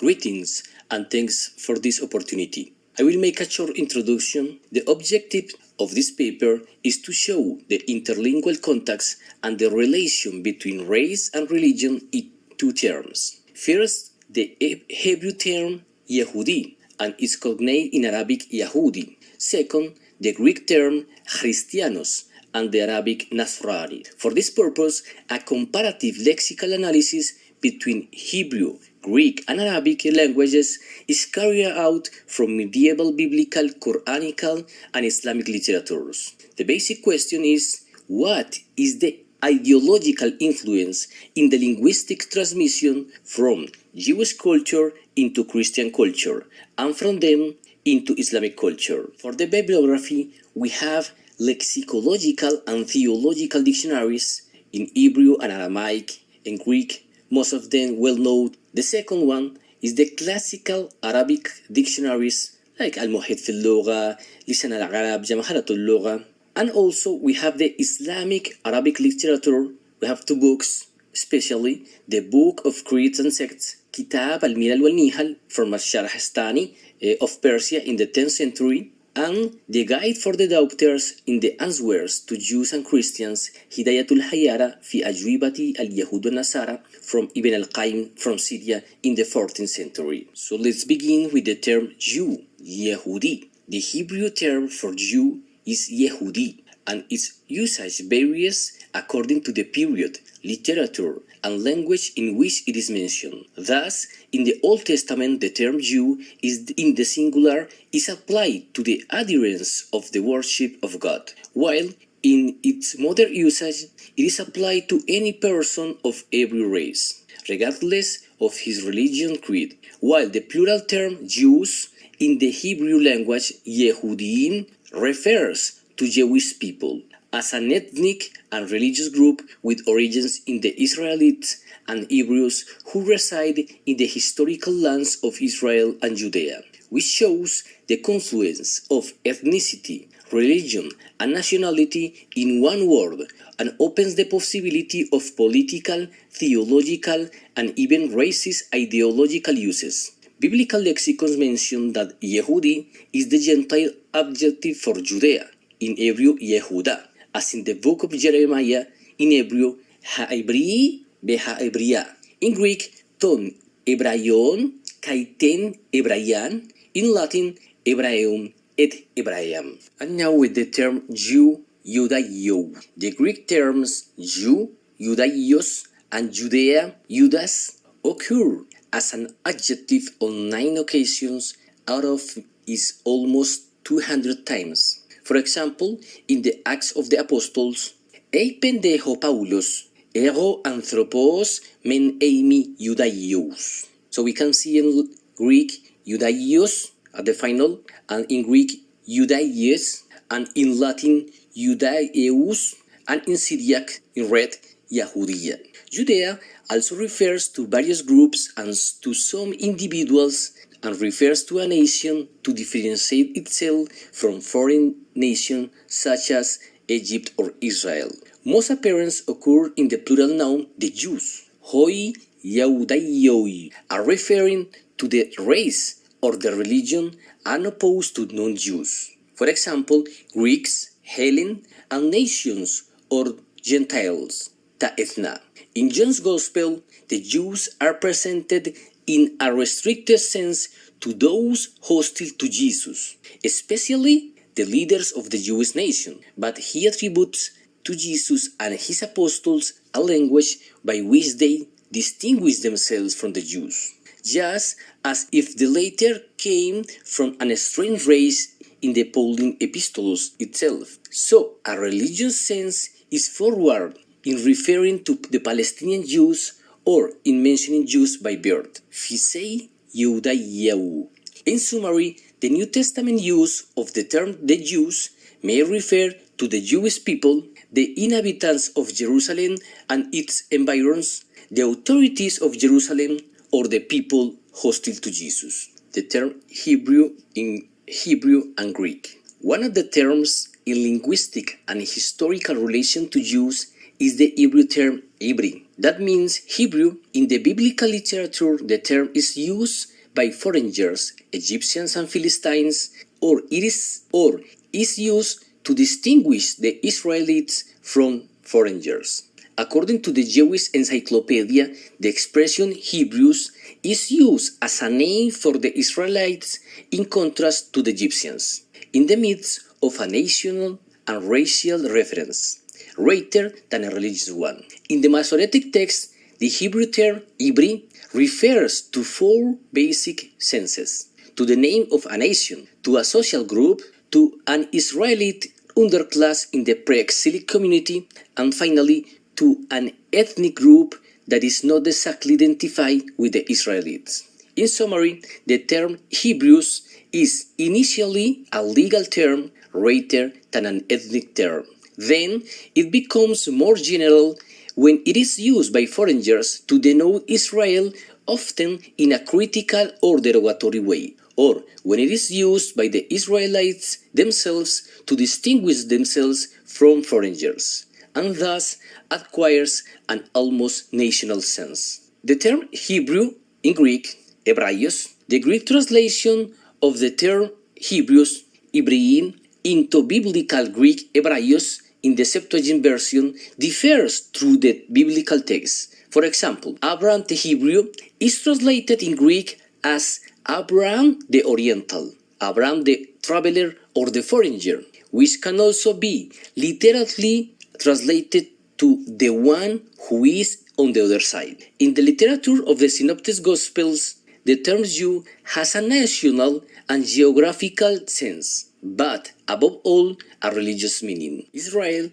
Greetings and thanks for this opportunity. I will make a short introduction. The objective of this paper is to show the interlingual contacts and the relation between race and religion in two terms. First, the Hebrew term Yehudi and its cognate in Arabic Yahudi. Second, the Greek term Christianos and the Arabic Nasrani. For this purpose, a comparative lexical analysis between Hebrew, Greek, and Arabic languages is carried out from medieval biblical, Qur'anic, and Islamic literatures. The basic question is, what is the ideological influence in the linguistic transmission from Jewish culture into Christian culture, and from them into Islamic culture? For the bibliography, we have lexicological and theological dictionaries in Hebrew and Aramaic and Greek, most of them well known. The second one is the classical Arabic dictionaries like Al-Muhit fi al-Lugha, Lisan al-Arab, Jamharat al-Lugha. And also we have the Islamic Arabic literature. We have two books, especially the Book of Creeds and Sects, Kitab al-Milal wal-Nihal from Al-Sharhastani of Persia in the 10th century, and the Guide for the Doubters in the Answers to Jews and Christians, Hidayatul Hayara fi Ajwibati al-Yahud al-Nasara from Ibn al-Qayyim from Syria in the 14th century. So let's begin with the term Jew, Yehudi. The Hebrew term for Jew is Yehudi, and its usage varies according to the period, literature, and language in which it is mentioned. Thus, in the Old Testament, the term Jew is in the singular is applied to the adherents of the worship of God, while in its modern usage, it is applied to any person of every race, regardless of his religion creed, while the plural term Jews in the Hebrew language, Yehudim, refers to Jewish people as an ethnic and religious group with origins in the Israelites and Hebrews who reside in the historical lands of Israel and Judea, which shows the confluence of ethnicity, religion, and nationality in one word, and opens the possibility of political, theological, and even racist ideological uses. Biblical lexicons mention that Yehudi is the Gentile adjective for Judea, in Hebrew Yehuda, as in the book of Jeremiah, in Hebrew Ha'ibri beHa'ibria, in Greek Ton Hebraion Kaiten Hebraian, in Latin Hebraeum et Hebraeam. And now with the term Jew, Judaio. The Greek terms Jew, Judaios, and Judea, Judas, occur as an adjective on 9 occasions out of its almost 200 times. For example, in the Acts of the Apostles, Ei pendejo Paulos, ego anthropos men eimi Judaios. So we can see in Greek Judaios at the final, and in Greek Judaies, and in Latin Judaeus, and in Syriac in red Yahudia. Judea also refers to various groups and to some individuals, and refers to a nation to differentiate itself from foreign nations such as Egypt or Israel. Most appearances occur in the plural noun, the Jews. Hoi Yehudaioi are referring to the race or the religion and opposed to non-Jews. For example, Greeks, Hellen, and nations or Gentiles, ta ethna. In John's Gospel, the Jews are presented in a restricted sense to those hostile to Jesus, especially the leaders of the Jewish nation, but he attributes to Jesus and his apostles a language by which they distinguish themselves from the Jews, just as if the latter came from an strange race in the Pauline epistles itself. So, a religious sense is forward in referring to the Palestinian Jews or in mentioning Jews by birth. Fisei Yehudaiau. In summary, the New Testament use of the term the Jews may refer to the Jewish people, the inhabitants of Jerusalem and its environs, the authorities of Jerusalem, or the people hostile to Jesus. The term Hebrew in Hebrew and Greek. One of the terms in linguistic and historical relation to Jews is the Hebrew term Ibri. That means Hebrew. In the biblical literature, the term is used by foreigners, Egyptians and Philistines, or is used to distinguish the Israelites from foreigners. According to the Jewish Encyclopedia, the expression Hebrews is used as a name for the Israelites in contrast to the Egyptians, in the midst of a national and racial reference, rather than a religious one. In the Masoretic text, the Hebrew term Ibri refers to four basic senses: to the name of a nation, to a social group, to an Israelite underclass in the pre-exilic community, and finally to an ethnic group that is not exactly identified with the Israelites. In summary, the term Hebrews is initially a legal term rather than an ethnic term. Then it becomes more general when it is used by foreigners to denote Israel, often in a critical or derogatory way, or when it is used by the Israelites themselves to distinguish themselves from foreigners, and thus acquires an almost national sense. The term Hebrew in Greek, Hebraios, the Greek translation of the term Hebrews, Ibriin, into biblical Greek Hebraios in the Septuagint version differs through the biblical text. For example, Abraham the Hebrew is translated in Greek as Abraham the Oriental, Abraham the traveler or the foreigner, which can also be literally translated to the one who is on the other side. In the literature of the Synoptic Gospels, the term Jew has a national and geographical sense, but above all, a religious meaning. Israel,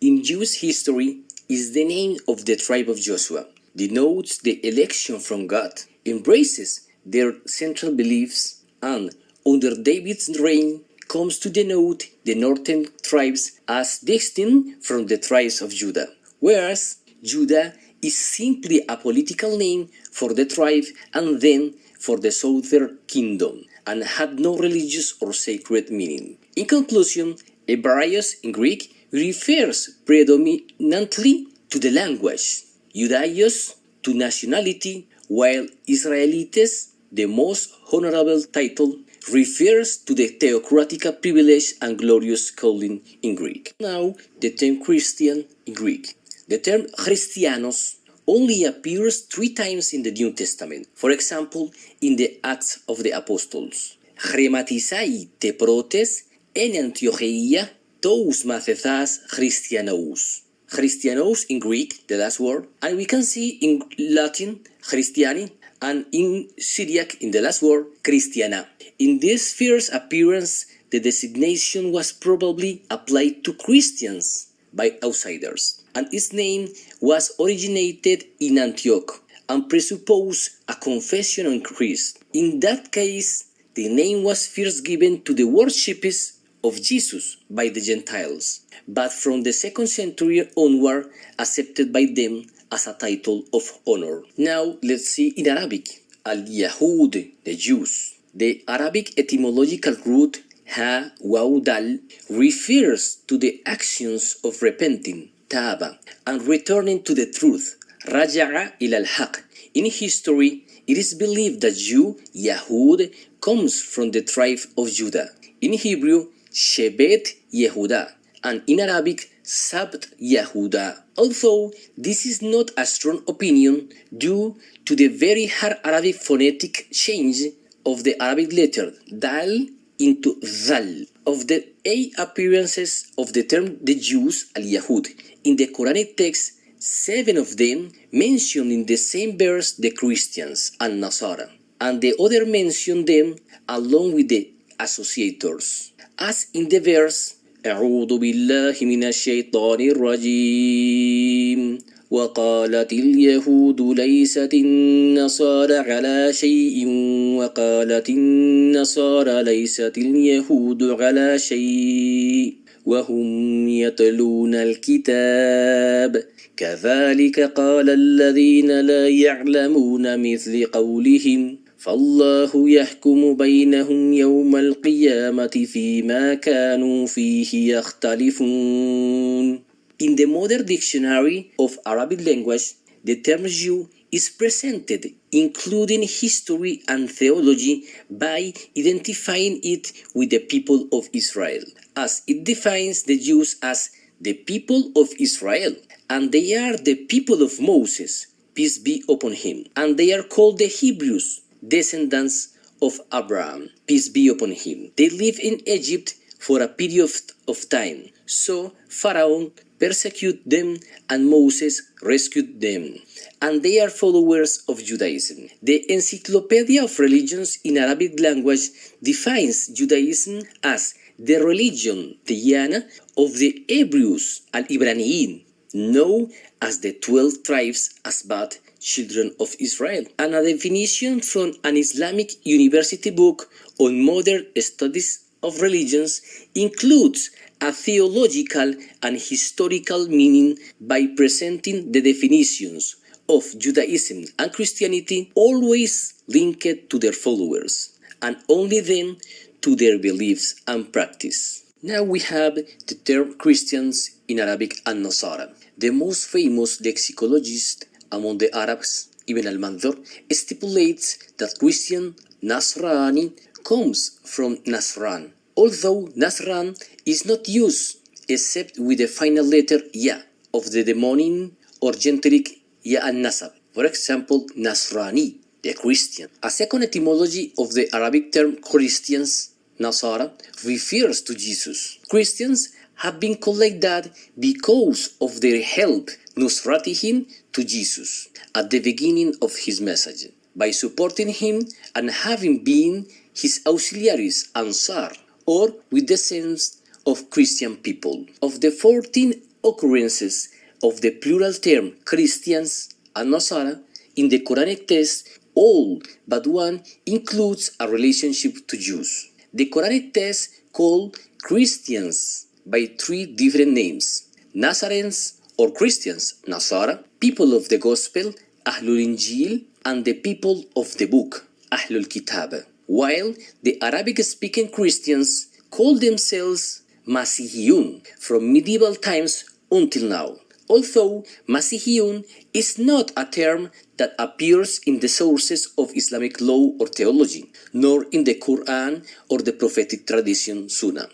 in Jewish history, is the name of the tribe of Joshua, denotes the election from God, embraces their central beliefs, and under David's reign comes to denote the northern tribes as distinct from the tribes of Judah, whereas Judah is simply a political name for the tribe and then for the southern kingdom, and had no religious or sacred meaning. In conclusion, Hebraios in Greek refers predominantly to the language, Judaios to nationality, while Israelites, the most honorable title, refers to the theocratical privilege and glorious calling in Greek. Now, the term Christian in Greek. The term Christianos only appears 3 times in the New Testament. For example, in the Acts of the Apostles. Χρηματισai te protes en Antiocheia tous mathethas Christianos. Christianos in Greek, the last word, and we can see in Latin Christiani, and in Syriac, in the last word, Christiana. In this first appearance, the designation was probably applied to Christians by outsiders, and its name was originated in Antioch and presupposed a confession on Christ. In that case, the name was first given to the worshippers of Jesus by the Gentiles, but from the 2nd century onward accepted by them as a title of honor. Now let's see in Arabic, Al-Yahud, the Jews. The Arabic etymological root ha waw dal refers to the actions of repenting, taba, and returning to the truth, raja'a ila al-haq. In history, it is believed that Jew, Yahud, comes from the tribe of Judah. In Hebrew, Shevet Yehuda, and in Arabic, Sabt Yehuda. Although this is not a strong opinion due to the very hard Arabic phonetic change of the Arabic letter dal into zal. Of the 8 appearances of the term the Jews, al-Yahud, in the Qur'anic text, 7 of them mention in the same verse the Christians, al-Nasara, and the other mention them along with the associators, as in the verse أعوذ بالله من الشيطان الرجيم وقالت اليهود ليست النصارى على شيء وقالت النصارى ليست اليهود على شيء وهم يتلون الكتاب كذلك قال الذين لا يعلمون مثل قولهم فالله يحكم بينهم يوم القيامة فيما كانوا فيه يختلفون. In the modern dictionary of Arabic language, the term Jew is presented, including history and theology, by identifying it with the people of Israel, as it defines the Jews as the people of Israel, and they are the people of Moses, peace be upon him, and they are called the Hebrews, descendants of Abraham, peace be upon him. They lived in Egypt for a period of time, so Pharaoh persecuted them and Moses rescued them, and they are followers of Judaism. The Encyclopedia of Religions in Arabic language defines Judaism as the religion, Diyana, of the Hebrews, al-Ibraniyin, known as the 12 tribes Asbat, children of Israel. And a definition from an Islamic university book on modern studies of religions includes a theological and historical meaning by presenting the definitions of Judaism and Christianity always linked to their followers, and only then to their beliefs and practice. Now we have the term Christians in Arabic and Nasara. The most famous lexicologist among the Arabs, Ibn al-Manzur, stipulates that Christian Nasrani comes from Nasran, although Nasran is not used except with the final letter Ya of the demonym or generic Ya al-Nasab. For example, Nasrani, the Christian. A second etymology of the Arabic term Christians, Nasara, refers to Jesus. Christians have been called that because of their help Nusratihim to Jesus at the beginning of his message, by supporting him and having been his auxiliaries, Ansar, or with the sense of Christian people. Of the 14 occurrences of the plural term Christians and Nasara in the Qur'anic text, all but one includes a relationship to Jews. The Qur'anic text called Christians by three different names: Nazarenes or Christians, Nasara, people of the Gospel, Ahlul Injil, and the people of the book, Ahlul Kitab, while the Arabic-speaking Christians call themselves Masihiyun from medieval times until now. Although Masihiyun is not a term that appears in the sources of Islamic law or theology, nor in the Quran or the prophetic tradition Sunnah.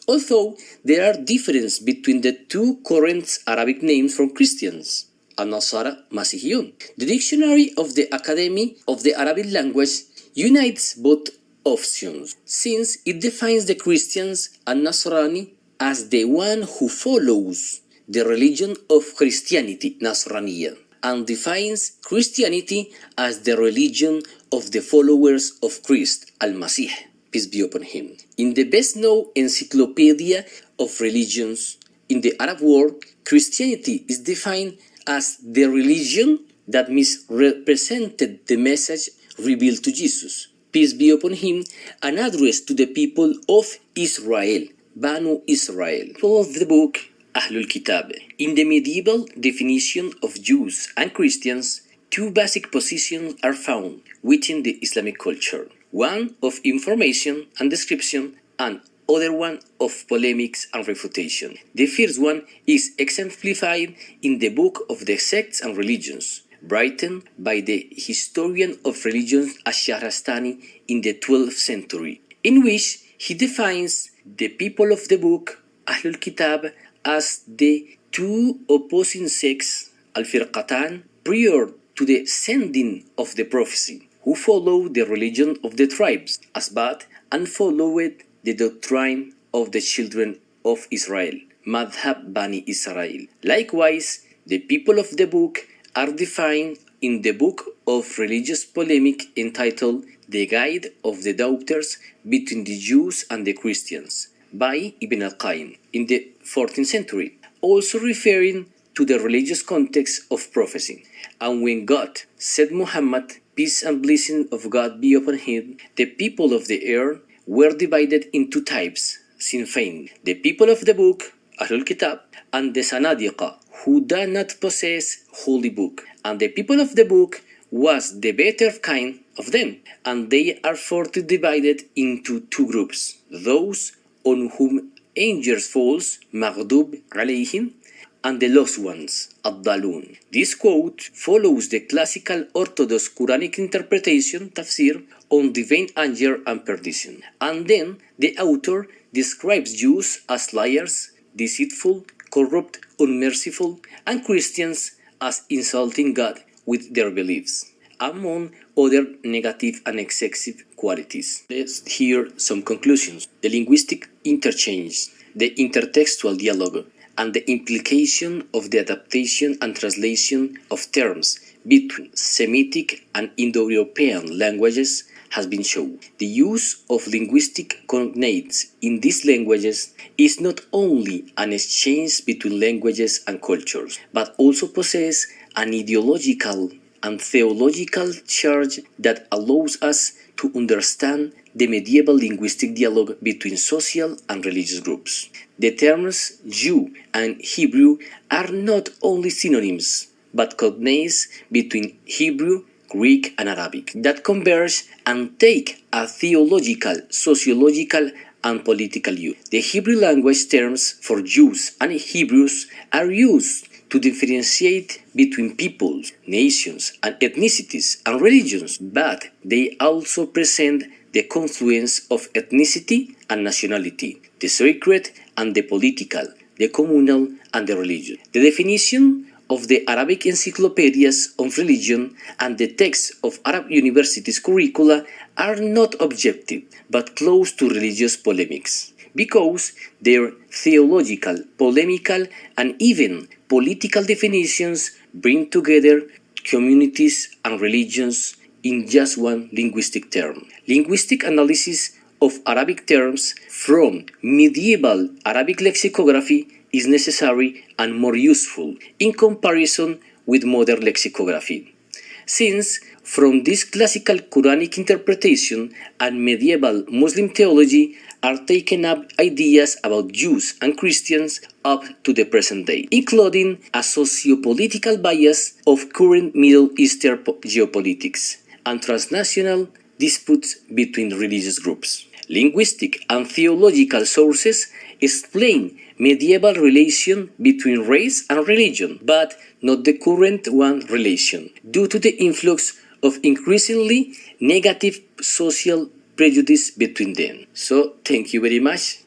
Although there are differences between the two current Arabic names for Christians, An-Nasara, Masihiyun. The Dictionary of the Academy of the Arabic Language unites both options, since it defines the Christians and Nasrani as the one who follows the religion of Christianity, Nasraniyya, and defines Christianity as the religion of the followers of Christ, Al-Masih, peace be upon him. In the best-known encyclopedia of religions in the Arab world, Christianity is defined as the religion that misrepresented the message revealed to Jesus, peace be upon him, and addressed to the people of Israel, Banu Israel, people of the book, Ahlul Kitab. In the medieval definition of Jews and Christians, two basic positions are found within the Islamic culture. One of information and description, and other one of polemics and refutation. The first one is exemplified in the Book of the Sects and Religions, written by the historian of religion Ash-Shahrastani in the 12th century, in which he defines the people of the book, Ahlul Kitab, as the two opposing sects, Al-Firqatan, prior to the sending of the prophecy, who followed the religion of the tribes, Asbat, and followed the doctrine of the children of Israel, Madhab Bani Israel. Likewise, the people of the book are defined in the book of religious polemic entitled The Guide of the Doubters Between the Jews and the Christians, by Ibn al-Qayyim in the 14th century, also referring to the religious context of prophecy. And when God said Muhammad, peace and blessing of God be upon him, the people of the earth were divided into types, Sinfain, the people of the book, Ahlul Kitab, and the Sanadiqa, who do not possess holy book. And the people of the book was the better kind of them, and they are further divided into two groups, those on whom angels falls, Maghdub alayhim, and the lost ones, Ad-Dalun. This quote follows the classical Orthodox Qur'anic interpretation, tafsir, on divine anger and perdition. And then the author describes Jews as liars, deceitful, corrupt, unmerciful, and Christians as insulting God with their beliefs, among other negative and excessive qualities. Let's hear some conclusions. The linguistic interchange, the intertextual dialogue, and the implication of the adaptation and translation of terms between Semitic and Indo-European languages has been shown. The use of linguistic cognates in these languages is not only an exchange between languages and cultures, but also possesses an ideological and theological charge that allows us to understand the medieval linguistic dialogue between social and religious groups. The terms Jew and Hebrew are not only synonyms, but cognates between Hebrew, Greek, and Arabic that converge and take a theological, sociological, and political use. The Hebrew language terms for Jews and Hebrews are used to differentiate between peoples, nations, and ethnicities and religions, but they also present the confluence of ethnicity and nationality, the sacred and the political, the communal and the religious. The definition of the Arabic encyclopedias of religion and the texts of Arab universities' curricula are not objective, but close to religious polemics, because their theological, polemical, and even political definitions bring together communities and religions in just one linguistic term. Linguistic analysis of Arabic terms from medieval Arabic lexicography is necessary and more useful in comparison with modern lexicography, since from this classical Quranic interpretation and medieval Muslim theology are taken up ideas about Jews and Christians up to the present day, including a socio-political bias of current Middle Eastern geopolitics and transnational disputes between religious groups. Linguistic and theological sources explain medieval relation between race and religion, but not the current one relation, due to the influx of increasingly negative social prejudice between them. So, thank you very much.